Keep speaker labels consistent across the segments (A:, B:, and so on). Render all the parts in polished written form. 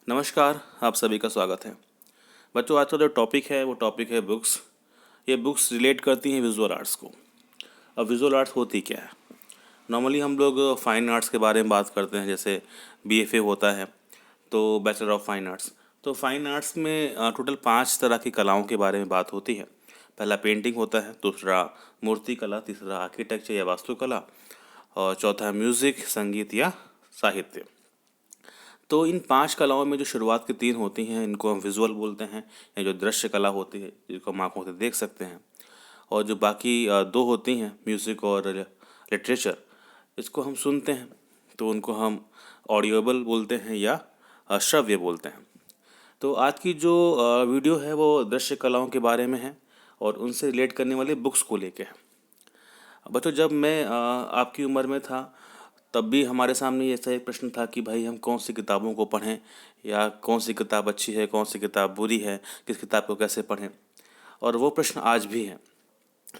A: नमस्कार, आप सभी का स्वागत है। बच्चों, आज का जो टॉपिक है वो टॉपिक है बुक्स। ये बुक्स रिलेट करती हैं विजुअल आर्ट्स को। अब विजुअल आर्ट्स होती क्या है? नॉर्मली हम लोग फाइन आर्ट्स के बारे में बात करते हैं, जैसे बीएफए होता है तो बैचलर ऑफ फाइन आर्ट्स। तो फाइन आर्ट्स में टोटल 5 तरह की कलाओं के बारे में बात होती है। पहला पेंटिंग होता है, दूसरा मूर्ति कला, तीसरा आर्किटेक्चर या वास्तुकला, और चौथा म्यूज़िक, संगीत या साहित्य। तो इन 5 कलाओं में जो शुरुआत की 3 होती हैं इनको हम विजुअल बोलते हैं, या जो दृश्य कला होती है जिसको हम आँखों से देख सकते हैं। और जो बाकी 2 होती हैं, म्यूज़िक और लिटरेचर, इसको हम सुनते हैं, तो उनको हम ऑडियोबल बोलते हैं या श्रव्य बोलते हैं। तो आज की जो वीडियो है वो दृश्य कलाओं के बारे में है और उनसे रिलेट करने वाले बुक्स को लेके है। बच्चों, जब मैं आपकी उम्र में था तब भी हमारे सामने ऐसा एक प्रश्न था कि भाई हम कौन सी किताबों को पढ़ें, या कौन सी किताब अच्छी है, कौन सी किताब बुरी है, किस किताब को कैसे पढ़ें। और वो प्रश्न आज भी है।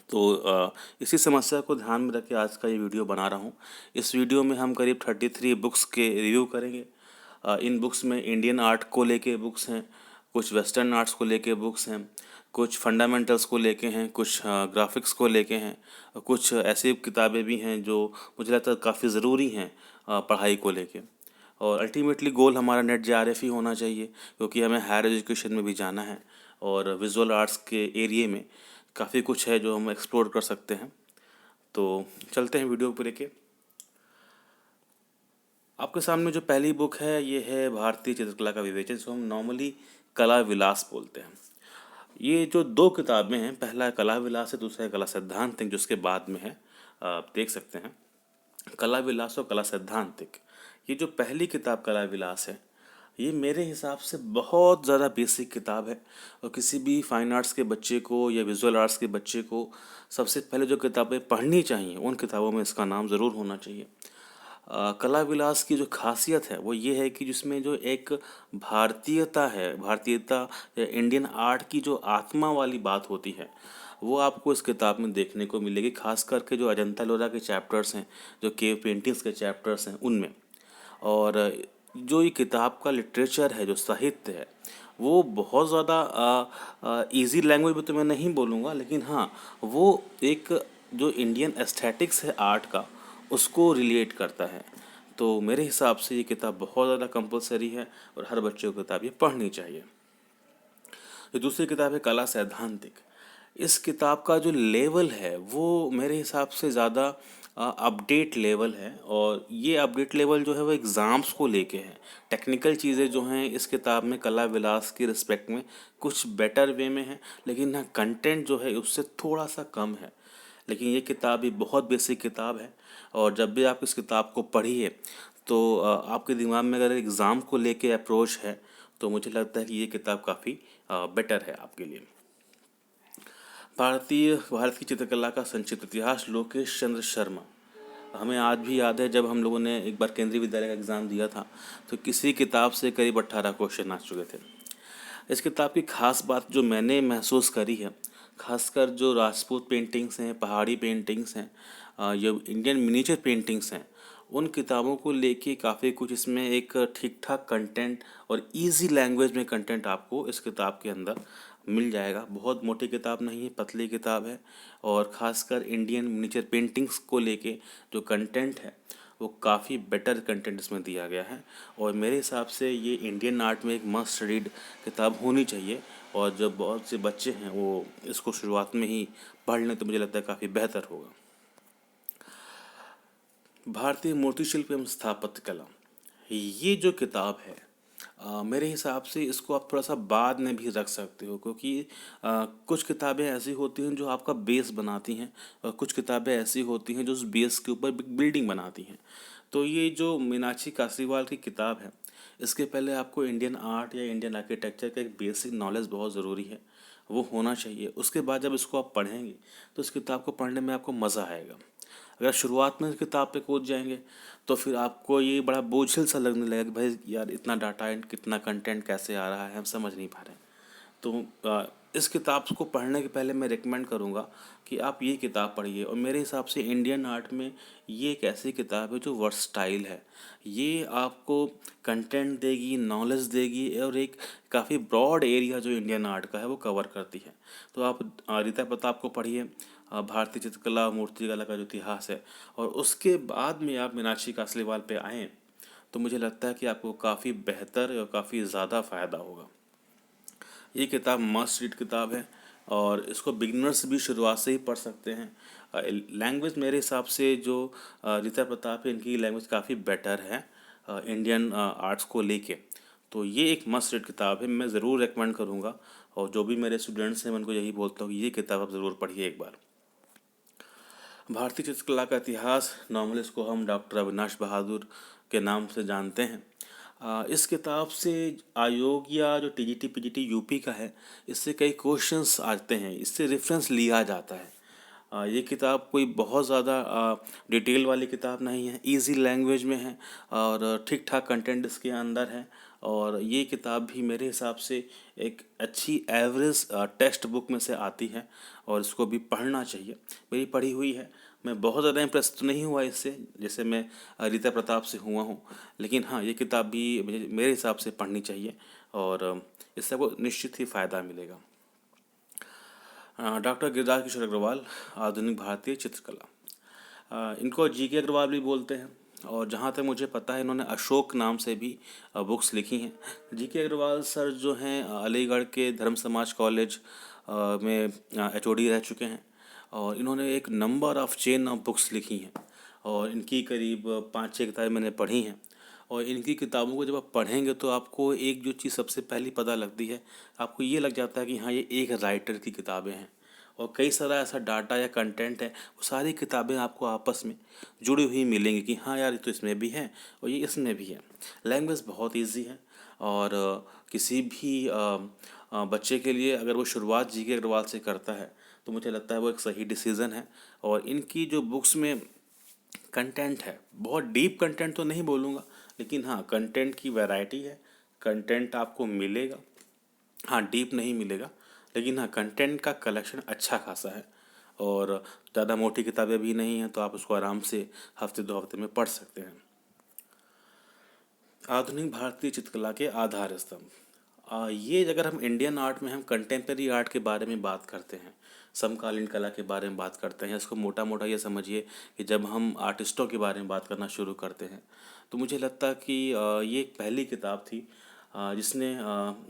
A: तो इसी समस्या को ध्यान में रख के आज का ये वीडियो बना रहा हूँ। इस वीडियो में हम करीब 33 बुक्स के रिव्यू करेंगे। इन बुक्स में इंडियन आर्ट को लेके बुक्स हैं, कुछ वेस्टर्न आर्ट्स को लेके बुक्स हैं, कुछ फंडामेंटल्स को लेके हैं, कुछ ग्राफिक्स को लेके हैं, और कुछ ऐसी किताबें भी हैं जो मुझे लगता है काफ़ी ज़रूरी हैं पढ़ाई को लेके। और अल्टीमेटली गोल हमारा नेट जेआरएफ ही होना चाहिए, क्योंकि हमें हायर एजुकेशन में भी जाना है और विजुअल आर्ट्स के एरिए में काफ़ी कुछ है जो हम एक्सप्लोर कर सकते हैं। तो चलते हैं वीडियो पर लेके। आपके सामने जो पहली बुक है ये है भारतीय चित्रकला का विवेचन, जिसको हम नॉर्मली कला विलास बोलते हैं। ये जो 2 किताबें हैं, पहला है कला विलास है, दूसरा है कला सैद्धांतिक, जो उसके बाद में है। आप देख सकते हैं कला विलास और कला सैद्धांतिक। ये जो पहली किताब कला विलास है, ये मेरे हिसाब से बहुत ज़्यादा बेसिक किताब है, और किसी भी फाइन आर्ट्स के बच्चे को या विजुअल आर्ट्स के बच्चे को सबसे पहले जो किताबें पढ़नी चाहिए उन किताबों में इसका नाम ज़रूर होना चाहिए। कला विलास की जो खासियत है वो ये है कि जिसमें जो एक भारतीयता है, भारतीयता या इंडियन आर्ट की जो आत्मा वाली बात होती है वो आपको इस किताब में देखने को मिलेगी। खास करके जो अजंता एलोरा के चैप्टर्स हैं, जो केव पेंटिंग्स के चैप्टर्स हैं उनमें। और जो ये किताब का लिटरेचर है, जो साहित्य है, वो बहुत ज़्यादा इजी लैंग्वेज में तो मैं नहीं बोलूँगा, लेकिन हाँ, वो एक जो इंडियन एस्थेटिक्स है आर्ट का उसको रिलेट करता है। तो मेरे हिसाब से ये किताब बहुत ज़्यादा कंपलसरी है और हर बच्चे को किताब ये पढ़नी चाहिए। जो दूसरी किताब है कला सैद्धांतिक, इस किताब का जो लेवल है वो मेरे हिसाब से ज़्यादा अपडेट लेवल है, और ये अपडेट लेवल जो है वो एग्ज़ाम्स को लेके है। टेक्निकल चीज़ें जो हैं इस किताब में कला विलास की रिस्पेक्ट में कुछ बेटर वे में है, लेकिन हाँ, कंटेंट जो है उससे थोड़ा सा कम है। लेकिन ये किताब भी बहुत बेसिक किताब है, और जब भी आप इस किताब को पढ़िए तो आपके दिमाग में अगर एग्ज़ाम को लेके अप्रोच है तो मुझे लगता है कि ये किताब काफ़ी बेटर है आपके लिए। भारत की चित्रकला का संक्षिप्त इतिहास, लोकेश चंद्र शर्मा। हमें आज भी याद है जब हम लोगों ने एक बार केंद्रीय विद्यालय का एग्ज़ाम दिया था तो किसी किताब से करीब 18 क्वेश्चन आ चुके थे। इस किताब की खास बात जो मैंने महसूस करी है, खासकर जो राजपूत पेंटिंग्स हैं, पहाड़ी पेंटिंग्स हैं, जो इंडियन मिनीचर पेंटिंग्स हैं, उन किताबों को लेके काफ़ी कुछ इसमें एक ठीक ठाक कंटेंट और इजी लैंग्वेज में कंटेंट आपको इस किताब के अंदर मिल जाएगा। बहुत मोटी किताब नहीं है, पतली किताब है, और ख़ासकर इंडियन मिनीचर पेंटिंग्स को लेके जो कंटेंट है वो काफ़ी बेटर कंटेंट इसमें दिया गया है। और मेरे हिसाब से ये इंडियन आर्ट में एक मस्ट रीड किताब होनी चाहिए, और जब बहुत से बच्चे हैं वो इसको शुरुआत में ही पढ़ लें तो मुझे लगता है काफ़ी बेहतर होगा। भारतीय मूर्तिशिल्प एवं स्थापत्य कला, ये जो किताब है मेरे हिसाब से इसको आप थोड़ा सा बाद में भी रख सकते हो, क्योंकि कुछ किताबें ऐसी होती हैं जो आपका बेस बनाती हैं, और कुछ किताबें ऐसी होती हैं जो उस बेस के ऊपर बिल्डिंग बनाती हैं। तो ये जो मीनाक्षी कासीवाल की किताब है, इसके पहले आपको इंडियन आर्ट या इंडियन आर्किटेक्चर का एक बेसिक नॉलेज बहुत ज़रूरी है, वो होना चाहिए। उसके बाद जब इसको आप पढ़ेंगे तो इस किताब को पढ़ने में आपको मज़ा आएगा। अगर शुरुआत में इस किताब पे कूद जाएंगे तो फिर आपको ये बड़ा बोझिल सा लगने लगेगा कि भाई यार इतना डाटा एंड कितना कंटेंट कैसे आ रहा है, हम समझ नहीं पा रहे हैं। तो इस किताब को पढ़ने के पहले मैं रिकमेंड करूँगा कि आप ये किताब पढ़िए। और मेरे हिसाब से इंडियन आर्ट में ये एक ऐसी किताब है जो वर्सटाइल है। ये आपको कंटेंट देगी, नॉलेज देगी, और एक काफ़ी ब्रॉड एरिया जो इंडियन आर्ट का है वो कवर करती है। तो आप रीता प्रताप को पढ़िए, भारतीय चित्रकला मूर्तिकला का जो इतिहास है, और उसके बाद में आप मीनाक्षी कासलीवाल पे आएँ तो मुझे लगता है कि आपको काफ़ी बेहतर और काफ़ी ज़्यादा फ़ायदा होगा। ये किताब मस्ट रीड किताब है, और इसको बिगिनर्स भी शुरुआत से ही पढ़ सकते हैं। लैंग्वेज मेरे हिसाब से जो रीता प्रताप है, इनकी लैंग्वेज काफ़ी बेटर है इंडियन आर्ट्स को लेके। तो ये एक मस्ट रीड किताब है, मैं ज़रूर रेकमेंड करूँगा। और जो भी मेरे स्टूडेंट्स हैं मैं उनको यही बोलता हूँ कि ये किताब आप ज़रूर पढ़िए एक बार। भारतीय चित्रकला का इतिहास, नॉर्मली इसको हम डॉक्टर अविनाश बहादुर के नाम से जानते हैं। इस किताब से आयोग या जो टीजीटी पीजीटी यूपी का है, इससे कई क्वेश्चंस आते हैं, इससे रेफरेंस लिया जाता है। ये किताब कोई बहुत ज़्यादा डिटेल वाली किताब नहीं है, इजी लैंग्वेज में है, और ठीक ठाक कंटेंट इसके अंदर है। और ये किताब भी मेरे हिसाब से एक अच्छी एवरेज टेक्स्ट बुक में से आती है, और इसको भी पढ़ना चाहिए। मेरी पढ़ी हुई है, मैं बहुत ज़्यादा इम्प्रेस तो नहीं हुआ इससे, जैसे मैं रीता प्रताप से हुआ हूँ, लेकिन हाँ, ये किताब भी मेरे हिसाब से पढ़नी चाहिए, और इससे आपको निश्चित ही फ़ायदा मिलेगा। डॉक्टर गिरिराज किशोर अग्रवाल, आधुनिक भारतीय चित्रकला। इनको जीके अग्रवाल भी बोलते हैं, और जहाँ तक मुझे पता है इन्होंने अशोक नाम से भी बुक्स लिखी हैं। जीके अग्रवाल सर जो हैं अलीगढ़ के धर्म समाज कॉलेज में एचओडी रह चुके हैं, और इन्होंने एक number of chain of books लिखी हैं, और इनकी करीब 5-6 किताबें मैंने पढ़ी हैं। और इनकी किताबों को जब आप पढ़ेंगे तो आपको एक जो चीज़ सबसे पहली पता लगती है, आपको ये लग जाता है कि हाँ, ये एक राइटर की किताबें हैं। और कई सारा ऐसा डाटा या कंटेंट है, वो सारी किताबें आपको आपस में जुड़ी हुई मिलेंगी कि हाँ यार, ये तो इसमें भी है और ये इसमें भी है। लैंग्वेज बहुत इजी है, और किसी भी बच्चे के लिए अगर वो शुरुआत जीके अग्रवाल से करता है तो मुझे लगता है वो एक सही डिसीज़न है। और इनकी जो बुक्स में कंटेंट है, बहुत डीप कंटेंट तो नहीं बोलूँगा, लेकिन हाँ, कंटेंट की वैरायटी है, कंटेंट आपको मिलेगा। हाँ, डीप नहीं मिलेगा, लेकिन हाँ, कंटेंट का कलेक्शन अच्छा खासा है, और ज़्यादा मोटी किताबें भी नहीं हैं, तो आप उसको आराम से हफ्ते 2 हफ्ते में पढ़ सकते हैं। आधुनिक भारतीय चित्रकला के आधार स्तंभ। ये अगर हम इंडियन आर्ट में हम कंटेम्प्रेरी आर्ट के बारे में बात करते हैं, समकालीन कला के बारे में बात करते हैं, इसको मोटा मोटा ये समझिए कि जब हम आर्टिस्टों के बारे में बात करना शुरू करते हैं, तो मुझे लगता है कि ये एक पहली किताब थी जिसने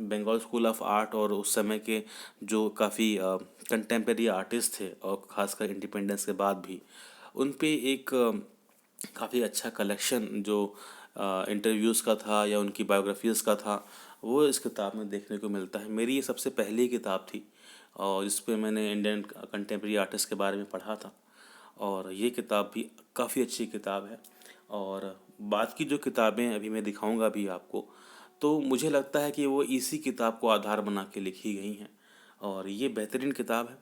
A: बंगाल स्कूल ऑफ आर्ट और उस समय के जो काफ़ी कंटेम्प्रेरी आर्टिस्ट थे, और ख़ासकर इंडिपेंडेंस के बाद भी, उन पे एक काफ़ी अच्छा कलेक्शन जो इंटरव्यूज़ का था या उनकी बायोग्राफीज़ का था, वो इस किताब में देखने को मिलता है। मेरी ये सबसे पहली किताब थी, और इस पे मैंने इंडियन कंटेम्प्रेरी आर्टिस्ट के बारे में पढ़ा था, और ये किताब भी काफ़ी अच्छी किताब है। और बाद की जो किताबें अभी मैं दिखाऊंगा भी आपको, तो मुझे लगता है कि वो इसी किताब को आधार बना के लिखी गई हैं, और ये बेहतरीन किताब है।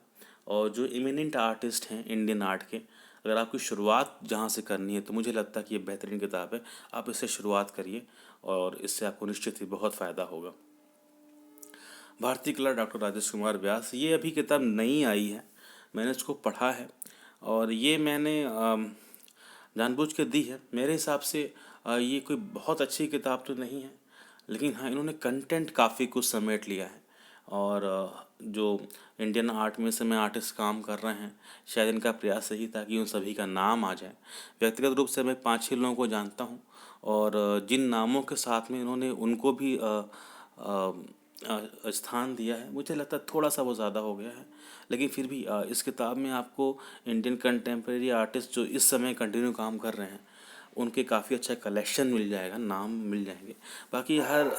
A: और जो इमिनेंट आर्टिस्ट हैं इंडियन आर्ट के, अगर आपकी शुरुआत जहाँ से करनी है तो मुझे लगता है कि ये बेहतरीन किताब है, आप इससे शुरुआत करिए, और इससे आपको निश्चित ही बहुत फ़ायदा होगा। भारतीय कला, डॉक्टर राजेश कुमार व्यास, ये अभी किताब नई आई है, मैंने इसको पढ़ा है, और ये मैंने जानबूझ के दी है। मेरे हिसाब से ये कोई बहुत अच्छी किताब तो नहीं है, लेकिन हाँ, इन्होंने कंटेंट काफ़ी कुछ समेट लिया है। और जो इंडियन आर्ट में समय आर्टिस्ट काम कर रहे हैं, शायद इनका प्रयास यही था कि उन सभी का नाम आ जाए। व्यक्तिगत रूप से मैं 5-6 लोगों को जानता हूँ, और जिन नामों के साथ में इन्होंने उनको भी स्थान दिया है, मुझे लगता है थोड़ा सा वो ज़्यादा हो गया है। लेकिन फिर भी इस किताब में आपको इंडियन कंटेम्प्रेरी आर्टिस्ट जो इस समय कंटिन्यू काम कर रहे हैं, उनके काफ़ी अच्छा कलेक्शन मिल जाएगा, नाम मिल जाएंगे। बाकी हर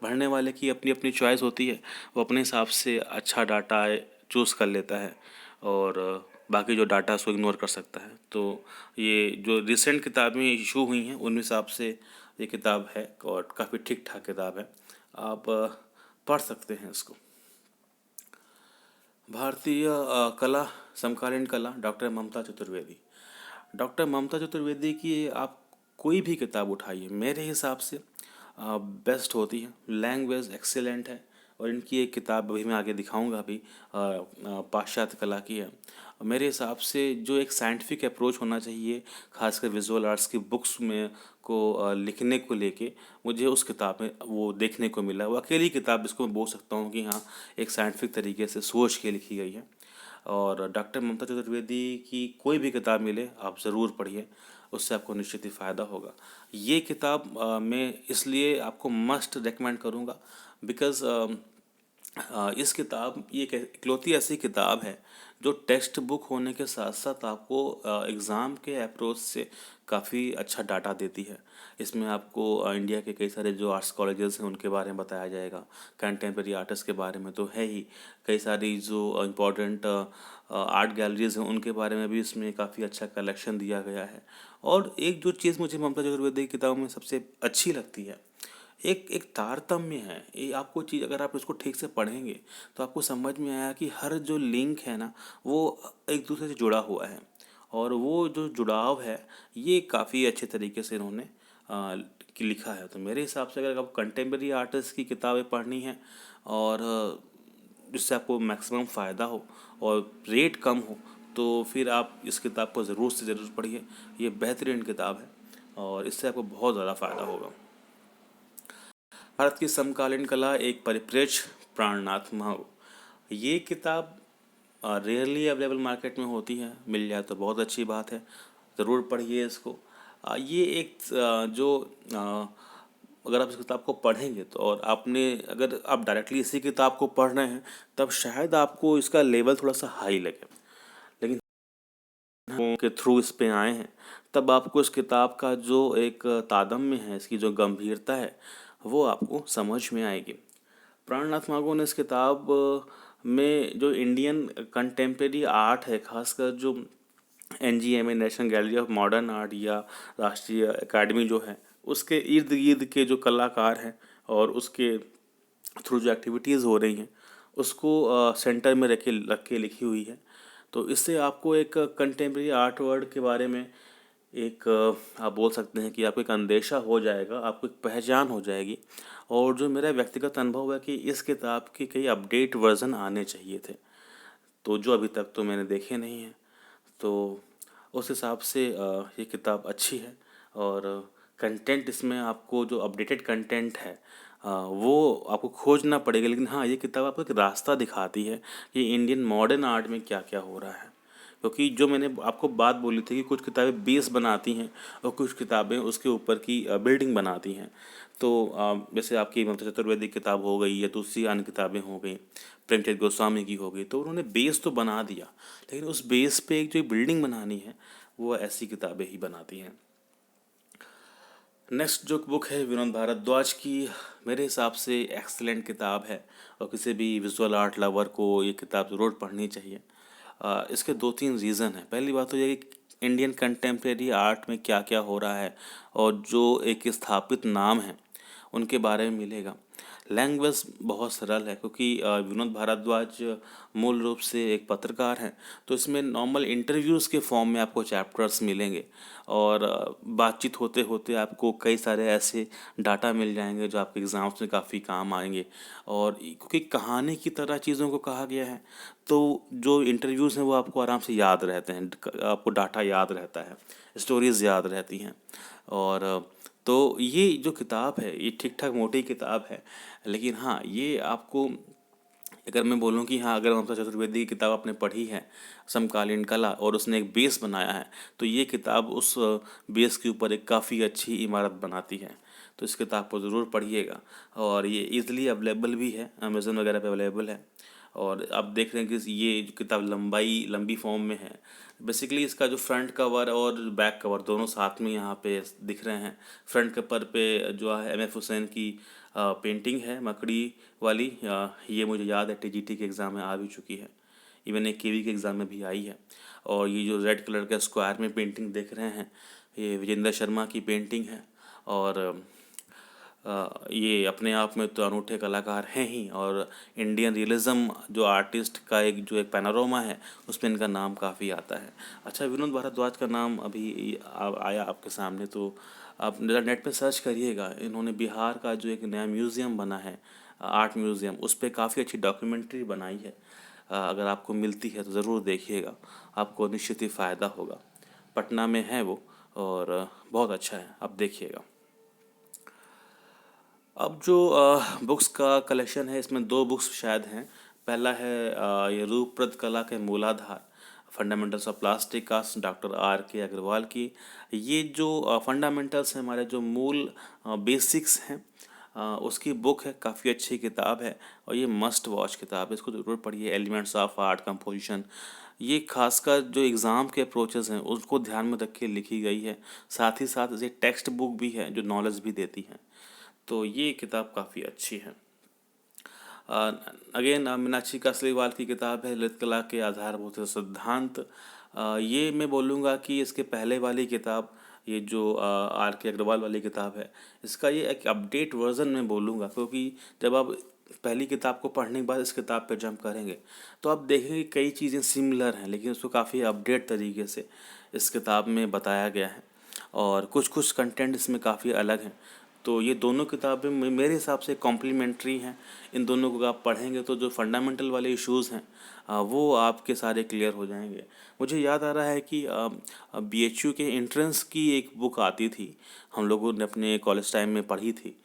A: पढ़ने वाले की अपनी अपनी चॉइस होती है, वो अपने हिसाब से अच्छा डाटा चूज़ कर लेता है, और बाकी जो डाटा उसको इग्नोर कर सकता है। तो ये जो रिसेंट किताबें इशू हुई हैं उन हिसाब से ये किताब है, और काफ़ी ठीक ठाक किताब है, आप पढ़ सकते हैं इसको। भारतीय कला, समकालीन कला, डॉक्टर ममता चतुर्वेदी। डॉक्टर ममता चतुर्वेदी की आप कोई भी किताब उठाइए, मेरे हिसाब से बेस्ट होती है। लैंग्वेज एक्सीलेंट है, और इनकी एक किताब अभी मैं आगे दिखाऊंगा अभी, पाश्चात्य कला की है। मेरे हिसाब से जो एक साइंटिफिक अप्रोच होना चाहिए खासकर विजुअल आर्ट्स की बुक्स में को लिखने को लेके, मुझे उस किताब में वो देखने को मिला। वो अकेली किताब, इसको मैं बोल सकता हूँ कि हाँ, एक साइंटिफिक तरीके से सोच के लिखी गई है। और डॉक्टर ममता चतुर्वेदी की कोई भी किताब मिले आप ज़रूर पढ़िए, उससे आपको निश्चित ही फ़ायदा होगा। ये किताब मैं इसलिए आपको मस्ट रेकमेंड करूँगा बिकॉज़ इस किताब ये एक इकलौती ऐसी किताब है जो टेक्स्ट बुक होने के साथ साथ आपको एग्ज़ाम के अप्रोच से काफ़ी अच्छा डाटा देती है। इसमें आपको इंडिया के कई सारे जो आर्ट्स कॉलेजेस हैं उनके बारे में बताया जाएगा, कंटेम्प्रेरी आर्टिस्ट के बारे में तो है ही, कई सारी जो इम्पोर्टेंट आर्ट गैलरीज हैं उनके बारे में भी इसमें काफ़ी अच्छा कलेक्शन दिया गया है। और एक जो चीज़ मुझे ममता चतुर्वेदी की किताब में सबसे अच्छी लगती है, एक एक तारतम्य है। ये आपको चीज़ अगर आप इसको ठीक से पढ़ेंगे तो आपको समझ में आया कि हर जो लिंक है ना वो एक दूसरे से जुड़ा हुआ है, और वो जो जुड़ाव है ये काफ़ी अच्छे तरीके से इन्होंने लिखा है। तो मेरे हिसाब से अगर आपको कंटेम्प्रेरी आर्टिस्ट की किताबें पढ़नी है और जिससे आपको मैक्सिमम फ़ायदा हो और रेट कम हो, तो फिर आप इस किताब को ज़रूर से ज़रूर पढ़िए। ये बेहतरीन किताब है और इससे आपको बहुत ज़्यादा फ़ायदा होगा। भारत की समकालीन कला एक परिप्रेक्ष्य, प्राणनाथ महू। ये किताब रेयरली अवेलेबल मार्केट में होती है, मिल जाए तो बहुत अच्छी बात है, ज़रूर पढ़िए इसको। ये एक जो अगर आप इस किताब को पढ़ेंगे तो, और आपने अगर आप डायरेक्टली इसी किताब को पढ़ रहे हैं तब शायद आपको इसका लेवल थोड़ा सा हाई लगे, लेकिन के थ्रू इस पे आए हैं तब आपको इस किताब का जो एक तादम्य है, इसकी जो गंभीरता है वो आपको समझ में आएगी। प्राणनाथ मागो ने इस किताब में जो इंडियन कंटेम्प्रेरी आर्ट है, खासकर जो NGMA national gallery of modern art या राष्ट्रीय अकादमी जो है, उसके इर्द गिर्द के जो कलाकार हैं और उसके थ्रू जो एक्टिविटीज़ हो रही हैं उसको सेंटर में रख के लिखी हुई है। तो इससे आपको एक कंटेम्प्रेरी आर्ट वर्ल्ड के बारे में एक आप बोल सकते हैं कि आपको एक अंदेशा हो जाएगा, आपको एक पहचान हो जाएगी। और जो मेरा व्यक्तिगत अनुभव है कि इस किताब के कई अपडेट वर्ज़न आने चाहिए थे, तो जो अभी तक तो मैंने देखे नहीं हैं। तो उस हिसाब से ये किताब अच्छी है। और कंटेंट इसमें आपको जो अपडेटेड कंटेंट है वो आपको खोजना पड़ेगा, लेकिन हाँ, ये किताब आपको एक रास्ता दिखाती है कि इंडियन मॉडर्न आर्ट में क्या क्या हो रहा है। क्योंकि जो मैंने आपको बात बोली थी कि कुछ किताबें बेस बनाती हैं और कुछ किताबें उसके ऊपर की बिल्डिंग बनाती हैं। तो जैसे आपकी ममता चतुर्वेदी की किताब हो गई या दूसरी अन्य किताबें हो गई, प्रेमचंद गोस्वामी की हो गई, तो उन्होंने बेस तो बना दिया, लेकिन उस बेस पे एक जो बिल्डिंग बनानी है वो ऐसी किताबें ही बनाती हैं। नेक्स्ट जो बुक है विनोद भारद्वाज की, मेरे हिसाब से एक्सीलेंट किताब है और किसी भी विजुअल आर्ट लवर को ये किताब ज़रूर पढ़नी चाहिए। इसके दो तीन रीज़न हैं। पहली बात तो ये कि इंडियन कंटेम्प्रेरी आर्ट में क्या क्या हो रहा है और जो एक स्थापित नाम है उनके बारे में मिलेगा। लैंग्वेज बहुत सरल है क्योंकि विनोद भारद्वाज मूल रूप से एक पत्रकार हैं, तो इसमें नॉर्मल इंटरव्यूज़ के फॉर्म में आपको चैप्टर्स मिलेंगे और बातचीत होते होते आपको कई सारे ऐसे डाटा मिल जाएंगे जो आपके एग्ज़ाम्स में काफ़ी काम आएंगे। और क्योंकि कहानी की तरह चीज़ों को कहा गया है तो जो इंटरव्यूज़ हैं वो आपको आराम से याद रहते हैं, आपको डाटा याद रहता है, स्टोरीज़ याद रहती हैं। और तो ये जो किताब है ये ठीक ठाक मोटी किताब है, लेकिन हाँ, ये आपको अगर मैं बोलूँ कि हाँ, अगर ममता चतुर्वेदी की किताब आपने पढ़ी है समकालीन कला और उसने एक बेस बनाया है, तो ये किताब उस बेस के ऊपर एक काफ़ी अच्छी इमारत बनाती है। तो इस किताब को ज़रूर पढ़िएगा। और ये इज़िली अवेलेबल भी है, अमेज़न वगैरह पे अवेलेबल है। और आप देख रहे हैं कि ये जो किताब लंबी फॉर्म में है। बेसिकली इसका जो फ्रंट कवर और बैक कवर दोनों साथ में यहाँ पे दिख रहे हैं। फ्रंट कवर पे जो है एम एफ हुसैन की पेंटिंग है मकड़ी वाली। ये मुझे याद है टीजीटी के एग्ज़ाम में आ भी चुकी है, इवन एक केवी के एग्ज़ाम में भी आई है। और ये जो रेड कलर का स्क्वायर में पेंटिंग देख रहे हैं ये विजेंद्र शर्मा की पेंटिंग है। और ये अपने आप में तो अनूठे कलाकार हैं ही, और इंडियन रियलिज्म जो आर्टिस्ट का एक पैनोरामा है उसमें इनका नाम काफ़ी आता है। अच्छा, विनोद भारद्वाज का नाम अभी आया आपके सामने, तो आप ज़रा नेट पे सर्च करिएगा, इन्होंने बिहार का जो एक नया म्यूज़ियम बना है, आर्ट म्यूज़ियम, उस पे काफ़ी अच्छी डॉक्यूमेंट्री बनाई है। अगर आपको मिलती है तो ज़रूर देखिएगा, आपको निश्चित ही फ़ायदा होगा। पटना में है वो, और बहुत अच्छा है, आप देखिएगा। अब जो बुक्स का कलेक्शन है, इसमें दो बुक्स शायद हैं। पहला है ये रूपप्रद कला के मूलाधार, fundamentals of plastic cast, doctor R K Agarwal की। ये जो फंडामेंटल्स हैं, हमारे जो मूल बेसिक्स हैं, उसकी बुक है। काफ़ी अच्छी किताब है और ये मस्ट वॉच किताब है, इसको ज़रूर पढ़िए। एलिमेंट्स ऑफ आर्ट कंपोजिशन, ये खासकर जो एग्ज़ाम के अप्रोचेस हैं उसको ध्यान में रख के लिखी गई है। साथ ही साथ ये टेक्स्ट बुक भी है जो नॉलेज भी देती है, तो ये किताब काफ़ी अच्छी है। अगेन मीनाक्षी कासलीवाल की किताब है ललित कला के आधारभूत सिद्धांत। ये मैं बोलूँगा कि इसके पहले वाली किताब, ये जो R K अग्रवाल वाली किताब है, इसका ये एक अपडेट वर्ज़न में बोलूँगा, क्योंकि जब आप पहली किताब को पढ़ने के बाद इस किताब पे जंप करेंगे तो आप देखेंगे कई चीज़ें सिमिलर हैं, लेकिन उसको काफ़ी अपडेट तरीके से इस किताब में बताया गया है और कुछ कुछ कंटेंट इसमें काफ़ी अलग हैं। तो ये दोनों किताबें मेरे हिसाब से कॉम्प्लीमेंट्री हैं। इन दोनों को आप पढ़ेंगे तो जो फंडामेंटल वाले इश्यूज़ हैं वो आपके सारे क्लियर हो जाएंगे। मुझे याद आ रहा है कि BHU के एंट्रेंस की एक बुक आती थी, हम लोगों ने अपने कॉलेज टाइम में पढ़ी थी,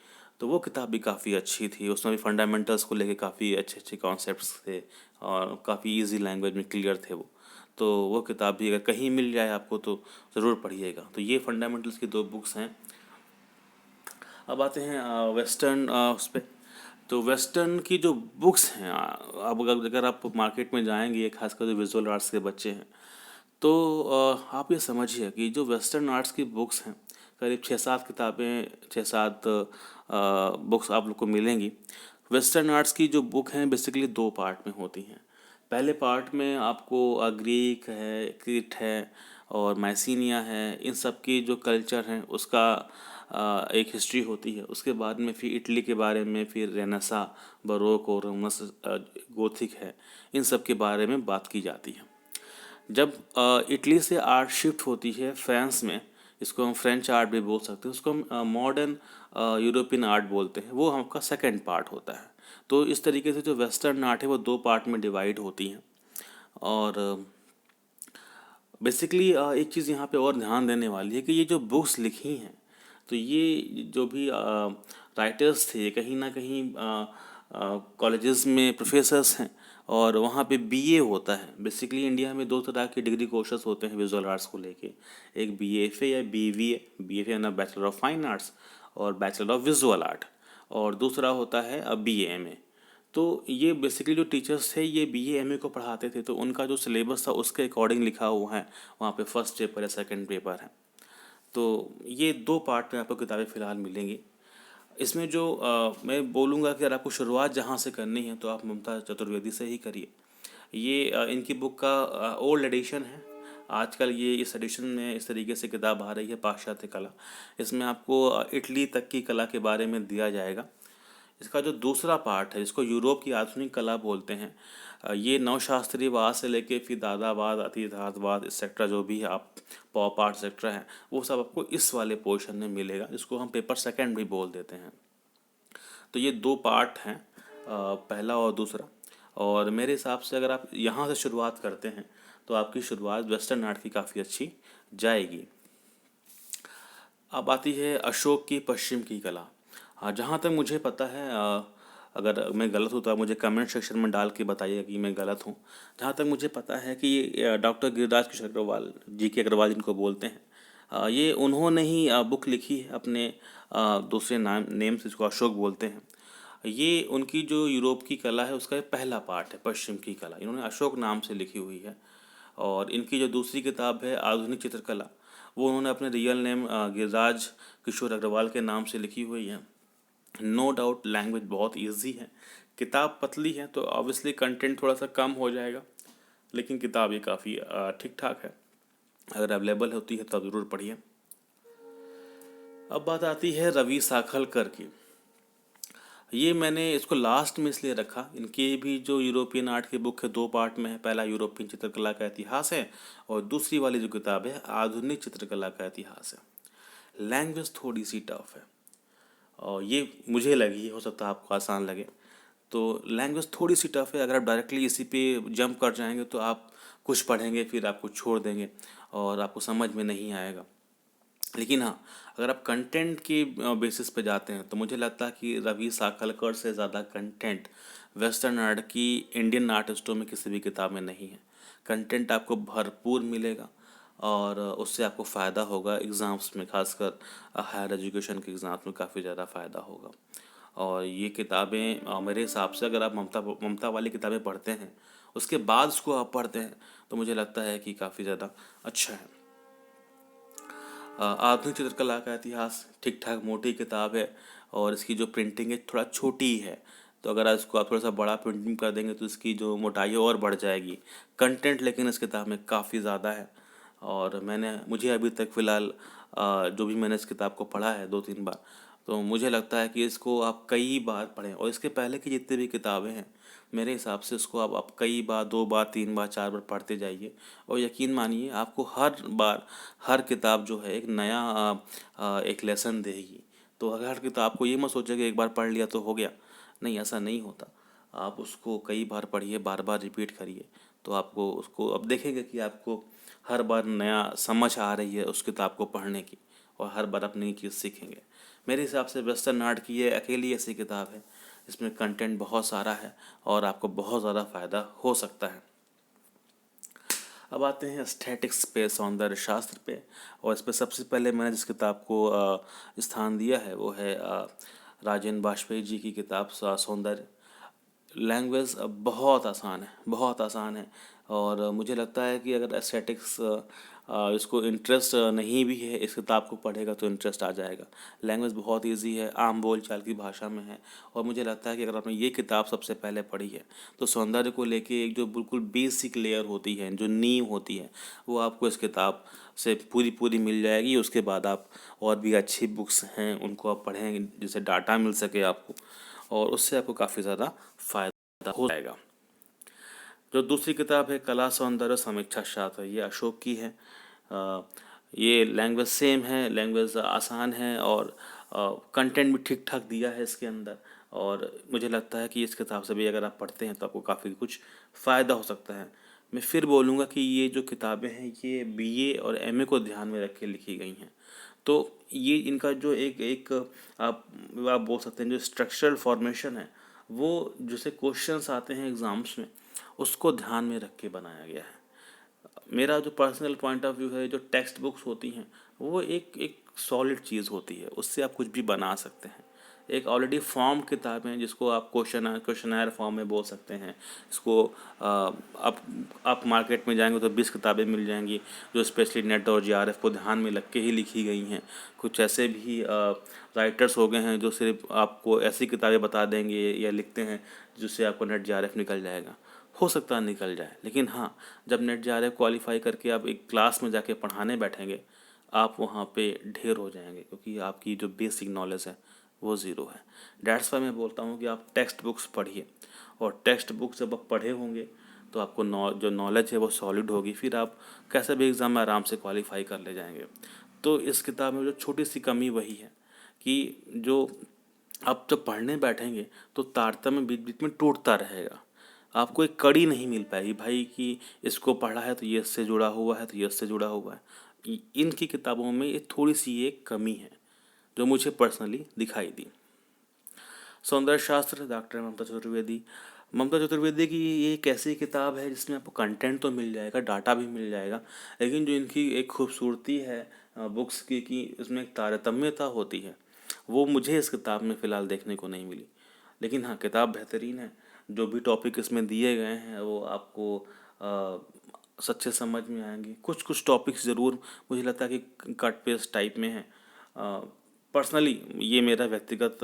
A: तो वो किताब भी काफ़ी अच्छी थी। उसमें भी फंडामेंटल्स को लेके काफ़ी अच्छे अच्छे कॉन्सेप्ट्स थे और काफ़ी इजी लैंग्वेज में क्लियर थे वो। तो वो किताब भी अगर कहीं मिल जाए आपको तो ज़रूर पढ़िएगा। तो ये फंडामेंटल्स की दो बुक्स हैं। अब आते हैं वेस्टर्न उस पे। तो वेस्टर्न की जो बुक्स हैं, अब अगर आप मार्केट में जाएंगे, खासकर जो विजुअल आर्ट्स के बच्चे हैं, तो आप ये समझिए कि जो वेस्टर्न आर्ट्स की बुक्स हैं, करीब 6-7 किताबें, 6-7 बुक्स आप लोग को मिलेंगी। वेस्टर्न आर्ट्स की जो बुक हैं बेसिकली दो पार्ट में होती हैं। पहले पार्ट में आपको ग्रीक है, क्रीट है और मैसीनिया है, इन सब की जो कल्चर हैं उसका एक हिस्ट्री होती है। उसके बाद में फिर इटली के बारे में, फिर रेनेसा, बरोक और गोथिक है, इन सब के बारे में बात की जाती है। जब इटली से आर्ट शिफ्ट होती है फ्रांस में, इसको हम फ्रेंच आर्ट भी बोल सकते हैं, उसको हम मॉडर्न यूरोपियन आर्ट बोलते हैं, वो हमका सेकंड पार्ट होता है। तो इस तरीके से जो वेस्टर्न आर्ट है वो दो पार्ट में डिवाइड होती हैं। और बेसिकली एक चीज़ यहाँ पे और ध्यान देने वाली है कि ये जो बुक्स लिखी हैं, तो ये जो भी राइटर्स थे, कहीं ना कहीं कॉलेजेस में प्रोफेसर्स हैं और वहाँ पे BA होता है। बेसिकली इंडिया में दो तरह के डिग्री कोर्सेज होते हैं विजुअल आर्ट्स को लेके, एक BFA या BVA। BFA यानी बैचलर ऑफ फाइन आर्ट्स और बैचलर ऑफ विजुअल आर्ट, और दूसरा होता है BA MA। तो ये बेसिकली जो टीचर्स थे ये BA MA को पढ़ाते थे, तो उनका जो सिलेबस था उसके अकॉर्डिंग लिखा हुआ है वहाँ पे, फर्स्ट पेपर या सेकंड पेपर है। तो ये दो पार्ट में आपको किताबें फ़िलहाल मिलेंगी। इसमें जो मैं बोलूँगा कि अगर आपको शुरुआत जहाँ से करनी है तो आप ममता चतुर्वेदी से ही करिए। ये इनकी बुक का ओल्ड एडिशन है। आजकल ये इस एडिशन में इस तरीके से किताब आ रही है, पाश्चात्य कला। इसमें आपको इटली तक की कला के बारे में दिया जाएगा। इसका जो दूसरा पार्ट है, जिसको यूरोप की आधुनिक कला बोलते हैं, ये नवशास्त्रीयवाद से लेके फिर दादावाद, अतियथार्थवाद एक्सेट्रा, जो भी आप पॉप आर्ट सेक्टर है, वो सब आपको इस वाले पोर्शन में मिलेगा, जिसको हम पेपर सेकंड भी बोल देते हैं। तो ये दो पार्ट हैं, पहला और दूसरा। और मेरे हिसाब से अगर आप यहाँ से शुरुआत करते हैं तो आपकी शुरुआत वेस्टर्न आर्ट की काफ़ी अच्छी जाएगी। अब आती है अशोक की पश्चिम की कला। हाँ, जहाँ तक मुझे पता है, अगर मैं गलत हूँ तो आप मुझे कमेंट सेक्शन में डाल के बताइए कि मैं गलत हूँ। जहाँ तक मुझे पता है कि ये डॉक्टर गिरिराज किशोर अग्रवाल, GK अग्रवाल जिनको बोलते हैं, ये उन्होंने ही बुक लिखी है अपने दूसरे नेम से, इसको अशोक बोलते हैं। ये उनकी जो यूरोप की कला है उसका ये पहला पार्ट है, पश्चिम की कला, इन्होंने अशोक नाम से लिखी हुई है। और इनकी जो दूसरी किताब है आधुनिक चित्रकला, वो उन्होंने अपने रियल नेम गिरिराज किशोर अग्रवाल के नाम से लिखी हुई है। नो डाउट लैंग्वेज बहुत इजी है, किताब पतली है तो ऑब्वियसली कंटेंट थोड़ा सा कम हो जाएगा, लेकिन किताब ये काफ़ी ठीक ठाक है। अगर अवेलेबल होती है तो आप ज़रूर पढ़िए। अब बात आती है रवि साखलकर की। ये मैंने इसको लास्ट में इसलिए रखा, इनकी भी जो यूरोपियन आर्ट की बुक है दो पार्ट में है। पहला यूरोपियन चित्रकला का इतिहास है और दूसरी वाली जो किताब है आधुनिक चित्रकला का इतिहास है। लैंग्वेज थोड़ी सी टफ है, और ये मुझे लगी, हो सकता है आपको आसान लगे। तो लैंग्वेज थोड़ी सी टफ है, अगर आप डायरेक्टली इसी पे जंप कर जाएंगे तो आप कुछ पढ़ेंगे फिर आपको छोड़ देंगे और आपको समझ में नहीं आएगा। लेकिन हाँ, अगर आप कंटेंट की बेसिस पे जाते हैं तो मुझे लगता है कि रवि साखलकर से ज़्यादा कंटेंट वेस्टर्न आर्ट की इंडियन आर्टिस्टों में किसी भी किताब में नहीं है। कंटेंट आपको भरपूर मिलेगा और उससे आपको फ़ायदा होगा एग्ज़ाम्स में, खासकर हायर एजुकेशन के एग्ज़ाम्स में काफ़ी ज़्यादा फ़ायदा होगा। और ये किताबें मेरे हिसाब से, अगर आप ममता ममता वाली किताबें पढ़ते हैं उसके बाद उसको आप पढ़ते हैं तो मुझे लगता है कि काफ़ी ज़्यादा अच्छा है। आधुनिक चित्रकला का इतिहास ठीक ठाक मोटी किताब है, और इसकी जो प्रिंटिंग है थोड़ा छोटी ही है। तो अगर इसको आप थोड़ा सा बड़ा प्रिंटिंग कर देंगे तो इसकी जो मोटाई है और बढ़ जाएगी। कंटेंट लेकिन इस किताब में काफ़ी ज़्यादा है, और मुझे अभी तक फ़िलहाल जो भी मैंने इस किताब को पढ़ा है 2-3 बार, तो मुझे लगता है कि इसको आप कई बार पढ़ें। और इसके पहले की जितनी भी किताबें हैं मेरे हिसाब से इसको आप कई बार, 2 बार, 3 बार, 4 बार पढ़ते जाइए, और यकीन मानिए आपको हर बार हर किताब जो है एक नया एक लेसन देगी। तो अगर हर किताब को ये मत सोचिए कि एक बार पढ़ लिया तो हो गया, नहीं, ऐसा नहीं होता। आप उसको कई बार पढ़िए, बार बार रिपीट करिए, तो आपको उसको अब देखेंगे कि आपको हर बार नया समझ आ रही है उस किताब को पढ़ने की, और हर बार आप नई चीज़ सीखेंगे। मेरे हिसाब से वेस्टर्न आर्ट की ये अकेली ऐसी किताब है इसमें कंटेंट बहुत सारा है और आपको बहुत ज़्यादा फ़ायदा हो सकता है। अब आते हैं एस्थेटिक्स पे, सौंदर्य शास्त्र पे, और इस पे सबसे पहले मैंने जिस किताब को स्थान दिया है वो है राजेंद्र बाजपेयी जी की किताब सौंदर्य। लैंग्वेज बहुत आसान है, बहुत आसान है, और मुझे लगता है कि अगर एस्थेटिक्स इसको इंटरेस्ट नहीं भी है, इस किताब को पढ़ेगा तो इंटरेस्ट आ जाएगा। लैंग्वेज बहुत इजी है, आम बोल चाल की भाषा में है, और मुझे लगता है कि अगर आपने ये किताब सबसे पहले पढ़ी है तो सौंदर्य को लेके एक जो बिल्कुल बेसिक लेयर होती है, जो नींव होती है, वो आपको इस किताब से पूरी पूरी मिल जाएगी। उसके बाद आप और भी अच्छी बुक्स हैं उनको आप पढ़ेंगे जिससे डाटा मिल सके आपको, और उससे आपको काफ़ी ज़्यादा फायदा हो जाएगा। जो दूसरी किताब है कला सौंदर्य समीक्षा शास्त्र, ये अशोक की है। ये लैंग्वेज सेम है, लैंग्वेज आसान है, और कंटेंट भी ठीक ठाक दिया है इसके अंदर, और मुझे लगता है कि इस किताब से भी अगर आप पढ़ते हैं तो आपको काफ़ी कुछ फ़ायदा हो सकता है। मैं फिर बोलूँगा कि ये जो किताबें हैं ये बीए और एमए को ध्यान में रख के लिखी गई हैं। तो ये इनका जो एक एक आप बोल सकते हैं जो स्ट्रक्चरल फॉर्मेशन है, वो जैसे क्वेश्चंस आते हैं एग्ज़ाम्स में उसको ध्यान में रख के बनाया गया है। मेरा जो पर्सनल पॉइंट ऑफ व्यू है, जो टेक्स्ट बुक्स होती हैं वो एक एक सॉलिड चीज़ होती है, उससे आप कुछ भी बना सकते हैं। एक ऑलरेडी फॉर्म किताबें जिसको आप क्वेश्चनर फॉर्म में बोल सकते हैं, इसको आप मार्केट में जाएंगे तो 20 किताबें मिल जाएंगी जो स्पेशली नेट और जीआरएफ को ध्यान में रख के ही लिखी गई हैं। कुछ ऐसे भी राइटर्स हो गए हैं जो सिर्फ आपको ऐसी किताबें बता देंगे या लिखते हैं जिससे आपको नेट जीआरएफ निकल जाएगा। हो सकता है निकल जाए, लेकिन हाँ, जब नेट जीआरएफ क्वालिफाई करके आप एक क्लास में जाके पढ़ाने बैठेंगे आप वहाँ पे ढेर हो जाएंगे, क्योंकि आपकी जो बेसिक नॉलेज है वो ज़ीरो है। डैट्स वाई मैं बोलता हूँ कि आप टेक्स्ट बुक्स पढ़िए, और टेक्स्ट बुक जब आप पढ़े होंगे तो आपको जो नॉलेज है वो सॉलिड होगी, फिर आप कैसे भी एग्ज़ाम में आराम से क्वालिफाई कर ले जाएंगे। तो इस किताब में जो छोटी सी कमी वही है कि जो आप जब पढ़ने बैठेंगे तो तारतम्य बीच बीच में टूटता रहेगा, आपको एक कड़ी नहीं मिल पाएगी भाई कि इसको पढ़ा है तो ये इससे जुड़ा हुआ है, तो ये इससे जुड़ा हुआ है। इनकी किताबों में ये थोड़ी सी एक कमी है जो मुझे पर्सनली दिखाई दी। सौंदर्य शास्त्र डॉक्टर ममता चतुर्वेदी की ये एक ऐसी किताब है जिसमें आपको कंटेंट तो मिल जाएगा, डाटा भी मिल जाएगा, लेकिन जो इनकी एक खूबसूरती है बुक्स की कि इसमें एक तारतम्यता होती है, वो मुझे इस किताब में फ़िलहाल देखने को नहीं मिली। लेकिन हाँ, किताब बेहतरीन है, जो भी टॉपिक इसमें दिए गए हैं वो आपको सच्चे समझ में आएंगे। कुछ कुछ टॉपिक्स ज़रूर मुझे लगता है कि कट पेस्ट टाइप में है, पर्सनली ये मेरा व्यक्तिगत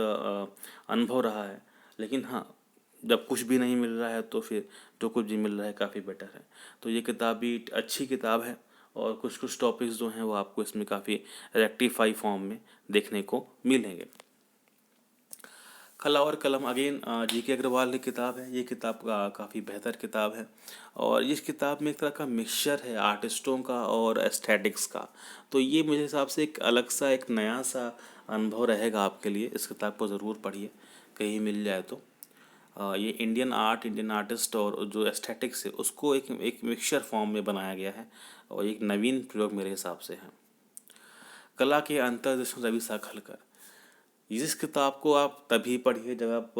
A: अनुभव रहा है। लेकिन हाँ, जब कुछ भी नहीं मिल रहा है तो फिर जो कुछ भी मिल रहा है काफ़ी बेटर है। तो ये किताब भी अच्छी किताब है, और कुछ कुछ टॉपिक्स जो हैं वो आपको इसमें काफ़ी रेक्टिफाई फॉर्म में देखने को मिलेंगे। कला और कलम अगेन जी.के. अग्रवाल की किताब है। ये किताब काफ़ी बेहतर किताब है और इस किताब में एक तरह का मिक्सचर है आर्टिस्टों का और एस्थेटिक्स का। तो ये मेरे हिसाब से एक अलग सा एक नया सा अनुभव रहेगा आपके लिए। इस किताब को ज़रूर पढ़िए कहीं मिल जाए तो। ये इंडियन आर्ट, इंडियन आर्टिस्ट और जो एस्थेटिक्स है उसको एक मिक्सचर फॉर्म में बनाया गया है और एक नवीन प्रयोग मेरे हिसाब से है। कला के अंतर्दृष्टि रवि साखलकर। इस किताब को आप तभी पढ़िए जब आप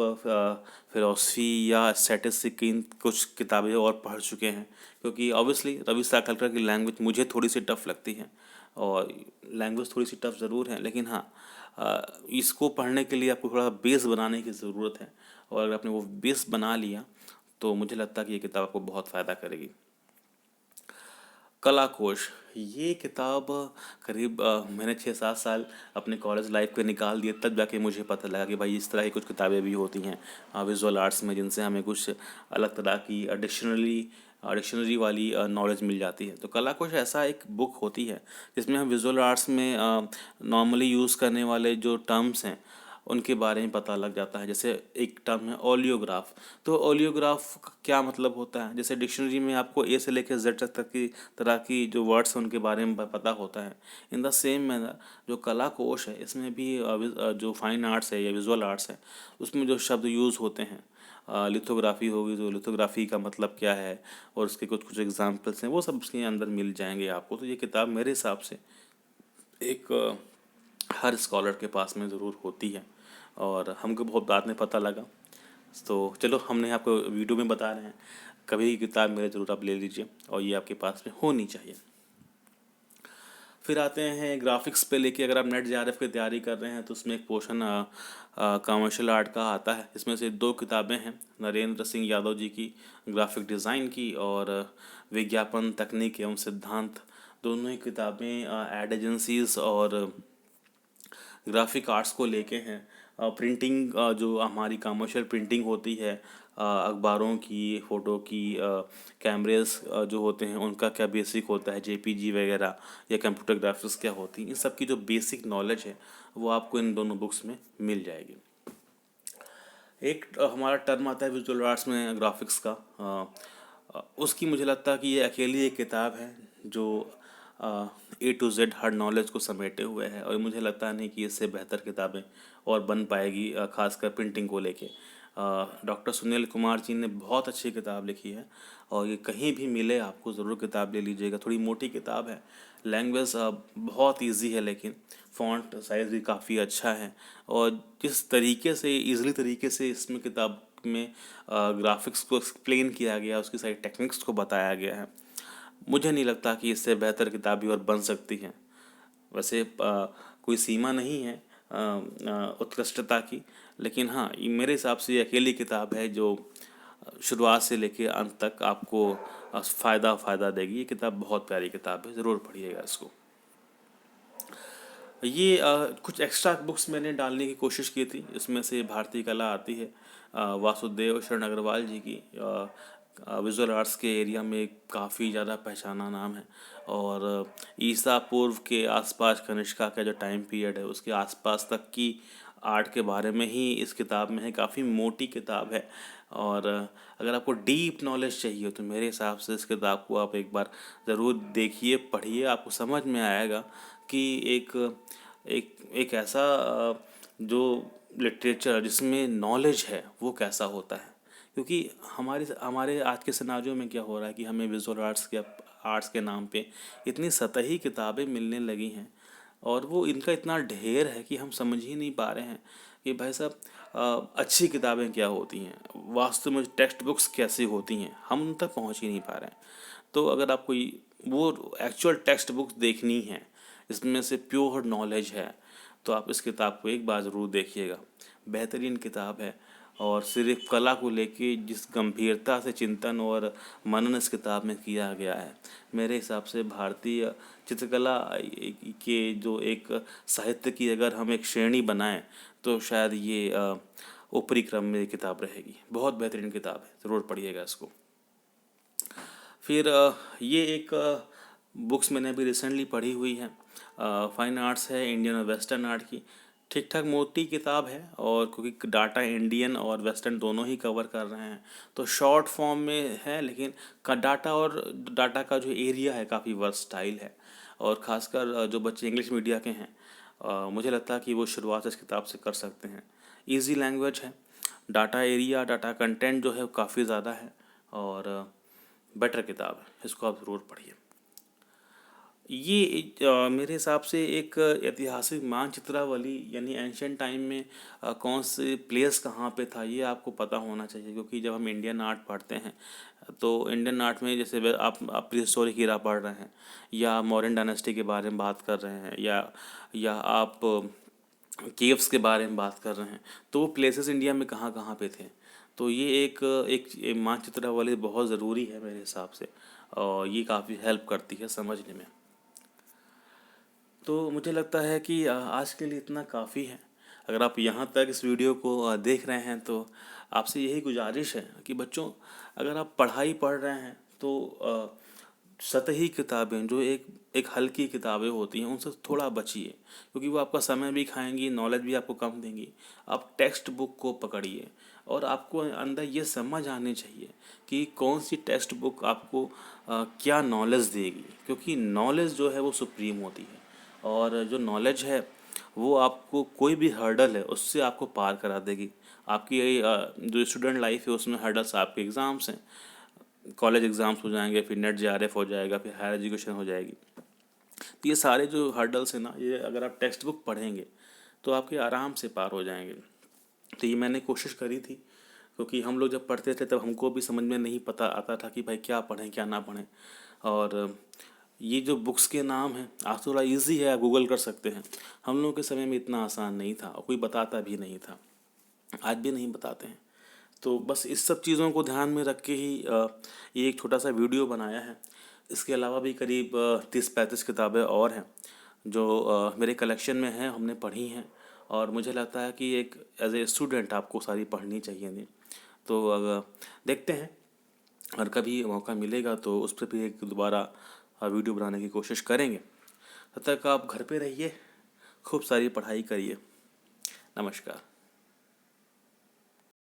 A: फिलोसफी या स्टैटिस्टिक की कुछ किताबें और पढ़ चुके हैं, क्योंकि ऑब्वियसली रवि साखलकर की लैंग्वेज मुझे थोड़ी सी टफ लगती है और लैंग्वेज थोड़ी सी टफ ज़रूर है, लेकिन हाँ इसको पढ़ने के लिए आपको थोड़ा बेस बनाने की ज़रूरत है और अगर आपने वो बेस बना लिया तो मुझे लगता है कि ये किताब आपको बहुत फ़ायदा करेगी। कला कोश, ये किताब करीब मैंने 6-7 साल अपने कॉलेज लाइफ के निकाल दिए, तब जाके मुझे पता लगा कि भाई इस तरह की कुछ किताबें भी होती हैं विजुअल आर्ट्स में, जिनसे हमें कुछ अलग तरह की डिक्शनरी वाली नॉलेज मिल जाती है। तो कला कोश ऐसा एक बुक होती है जिसमें हम विजुअल आर्ट्स में नॉर्मली यूज़ करने वाले जो टर्म्स हैं उनके बारे में पता लग जाता है। जैसे एक टर्म है ओलियोग्राफ। तो ओलियोग्राफ का क्या मतलब होता है, जैसे डिक्शनरी में आपको ए से लेकर जेड तक की तरह की जो वर्ड्स हैं उनके बारे में पता होता है। इन द सेम मैनर जो कला कोश है इसमें भी जो फाइन आर्ट्स है या विजुअल आर्ट्स है उसमें जो शब्द यूज़ होते हैं, लिथोग्राफी होगी तो लिथोग्राफी का मतलब क्या है और उसके कुछ कुछ एग्जाम्पल्स हैं, वो सब उसके अंदर मिल जाएंगे आपको। तो ये किताब मेरे हिसाब से एक हर स्कॉलर के पास में ज़रूर होती है और हमको बहुत बाद में पता लगा। तो चलो हमने आपको वीडियो में बता रहे हैं, कभी किताब मेरे ज़रूर आप ले लीजिए और ये आपके पास में होनी चाहिए। फिर आते हैं ग्राफिक्स पे लेके। अगर आप नेट जेआरएफ की तैयारी कर रहे हैं तो उसमें एक पोर्शन कमर्शियल आर्ट का आता है। इसमें से 2 किताबें हैं नरेंद्र सिंह यादव जी की ग्राफिक डिज़ाइन की और विज्ञापन तकनीक एवं सिद्धांत। दोनों ही किताबें एड एजेंसीज और ग्राफिक आर्ट्स को लेके हैं। प्रिंटिंग जो हमारी कमर्शियल प्रिंटिंग होती है अखबारों की, फ़ोटो की, कैमरेस जो होते हैं उनका क्या बेसिक होता है, जेपीजी वगैरह या कंप्यूटर ग्राफिक्स क्या होती हैं, इन सब की जो बेसिक नॉलेज है वो आपको इन दोनों बुक्स में मिल जाएगी। एक हमारा टर्म आता है विजुअल आर्ट्स में ग्राफिक्स का, उसकी मुझे लगता है कि ये अकेली एक किताब है जो ए टू जेड हर नॉलेज को समेटे हुए है और मुझे लगता नहीं कि इससे बेहतर किताबें और बन पाएगी, खासकर प्रिंटिंग को लेके। डॉक्टर सुनील कुमार जी ने बहुत अच्छी किताब लिखी है और ये कहीं भी मिले आपको ज़रूर किताब ले लीजिएगा। थोड़ी मोटी किताब है, लैंग्वेज बहुत इजी है, लेकिन फ़ॉन्ट साइज़ भी काफ़ी अच्छा है और जिस तरीके से इजीली तरीके से इसमें किताब में ग्राफिक्स को एक्सप्लेन किया गया, उसकी सारी टेक्निक्स को बताया गया है, मुझे नहीं लगता कि इससे बेहतर किताबें और बन सकती हैं। वैसे कोई सीमा नहीं है उत्कृष्टता की, लेकिन हाँ ये मेरे हिसाब से ये अकेली किताब है जो शुरुआत से लेके अंत तक आपको फ़ायदा देगी। ये किताब बहुत प्यारी किताब है, ज़रूर पढ़िएगा इसको। ये कुछ एक्स्ट्रा बुक्स मैंने डालने की कोशिश की थी। इसमें से भारतीय कला आती है, वासुदेव शरण अग्रवाल जी की विजुअल आर्ट्स के एरिया में काफ़ी ज़्यादा पहचाना नाम है और ईसा पूर्व के आसपास कनिष्का का जो टाइम पीरियड है उसके आसपास तक की आर्ट के बारे में ही इस किताब में है। काफ़ी मोटी किताब है और अगर आपको डीप नॉलेज चाहिए तो मेरे हिसाब से इस किताब को आप एक बार ज़रूर देखिए, पढ़िए, आपको समझ में आएगा कि एक एक एक ऐसा जो लिटरेचर जिसमें नॉलेज है वो कैसा होता है। क्योंकि हमारे हमारे आज के सिनारियों में क्या हो रहा है कि हमें विजुअल आर्ट्स के नाम पे इतनी सतही किताबें मिलने लगी हैं और वो इनका इतना ढेर है कि हम समझ ही नहीं पा रहे हैं कि भाई साहब अच्छी किताबें क्या होती हैं, वास्तव में टेक्स्ट बुक्स कैसी होती हैं, हम उन तक पहुंच ही नहीं पा रहे हैं। तो अगर आपको वो एक्चुअल टेक्स्ट बुक्स देखनी है, इसमें से प्योर नॉलेज है, तो आप इस किताब को एक बार ज़रूर देखिएगा। बेहतरीन किताब है और सिर्फ कला को लेके जिस गंभीरता से चिंतन और मनन इस किताब में किया गया है, मेरे हिसाब से भारतीय चित्रकला के जो एक साहित्य की अगर हम एक श्रेणी बनाएं तो शायद ये ऊपरी क्रम में ये किताब रहेगी। बहुत बेहतरीन किताब है, ज़रूर पढ़िएगा इसको। फिर ये एक बुक्स मैंने अभी रिसेंटली पढ़ी हुई है, फाइन आर्ट्स है, इंडियन और वेस्टर्न आर्ट की। ठीक ठाक मोटी किताब है, और क्योंकि डाटा इंडियन और वेस्टर्न दोनों ही कवर कर रहे हैं तो शॉर्ट फॉर्म में है, लेकिन का डाटा और डाटा का जो एरिया है काफ़ी वर्सटाइल है। और ख़ासकर जो बच्चे इंग्लिश मीडिया के हैं, मुझे लगता है कि वो शुरुआत इस किताब से कर सकते हैं। इजी लैंग्वेज है, डाटा एरिया डाटा कंटेंट जो है वो काफ़ी ज़्यादा है, और बेटर किताब है, इसको आप ज़रूर पढ़िए। ये मेरे हिसाब से एक ऐतिहासिक मानचित्रावली, यानी एंशियंट टाइम में कौन से प्लेस कहाँ पे था ये आपको पता होना चाहिए, क्योंकि जब हम इंडियन आर्ट पढ़ते हैं तो इंडियन आर्ट में जैसे आप प्री हिस्टोरिक ईरा पढ़ रहे हैं, या मौर्यन डायनेस्टी के बारे में बात कर रहे हैं, या आप केव्स के बारे में बात कर रहे हैं, तो वो प्लेसेस इंडिया में कहाँ कहाँ पे थे। तो ये एक मानचित्रावली बहुत ज़रूरी है मेरे हिसाब से, और ये काफ़ी हेल्प करती है समझने में। तो मुझे लगता है कि आज के लिए इतना काफ़ी है। अगर आप यहाँ तक इस वीडियो को देख रहे हैं तो आपसे यही गुजारिश है कि बच्चों, अगर आप पढ़ाई पढ़ रहे हैं तो सतही किताबें जो एक एक हल्की किताबें होती हैं उनसे थोड़ा बचिए, क्योंकि वो आपका समय भी खाएंगी, नॉलेज भी आपको कम देंगी। आप टेक्स्ट बुक को पकड़िए, और आपको अंदर ये समझ आनी चाहिए कि कौन सी टेक्स्ट बुक आपको क्या नॉलेज देगी, क्योंकि नॉलेज जो है वो सुप्रीम होती है। और जो नॉलेज है वो आपको कोई भी हर्डल है उससे आपको पार करा देगी। आपकी जो स्टूडेंट लाइफ है उसमें हर्डल्स आपके एग्ज़ाम्स हैं, कॉलेज एग्ज़ाम्स हो जाएंगे, फिर नेट जेआरएफ हो जाएगा, फिर हायर एजुकेशन हो जाएगी। तो ये सारे जो हर्डल्स हैं ना, ये अगर आप टेक्स्ट बुक पढ़ेंगे तो आपके आराम से पार हो जाएंगे। तो ये मैंने कोशिश करी थी, क्योंकि हम लोग जब पढ़ते थे तब हमको भी समझ में नहीं पता आता था कि भाई क्या पढ़ें क्या ना पढ़ें। और ये जो बुक्स के नाम हैं आज थोड़ा इजी है, आप गूगल कर सकते हैं। हम लोगों के समय में इतना आसान नहीं था, और कोई बताता भी नहीं था, आज भी नहीं बताते हैं। तो बस इस सब चीज़ों को ध्यान में रख के ही ये एक छोटा सा वीडियो बनाया है। इसके अलावा भी करीब 30-35 किताबें और हैं जो मेरे कलेक्शन में हैं, हमने पढ़ी हैं, और मुझे लगता है कि एक एज ए स्टूडेंट आपको सारी पढ़नी चाहिए थी। तो अगर देखते हैं, और कभी मौका मिलेगा तो उस पर भी एक दोबारा वीडियो बनाने की कोशिश करेंगे। तब तक आप घर पे रहिए, खूब सारी पढ़ाई करिए। नमस्कार।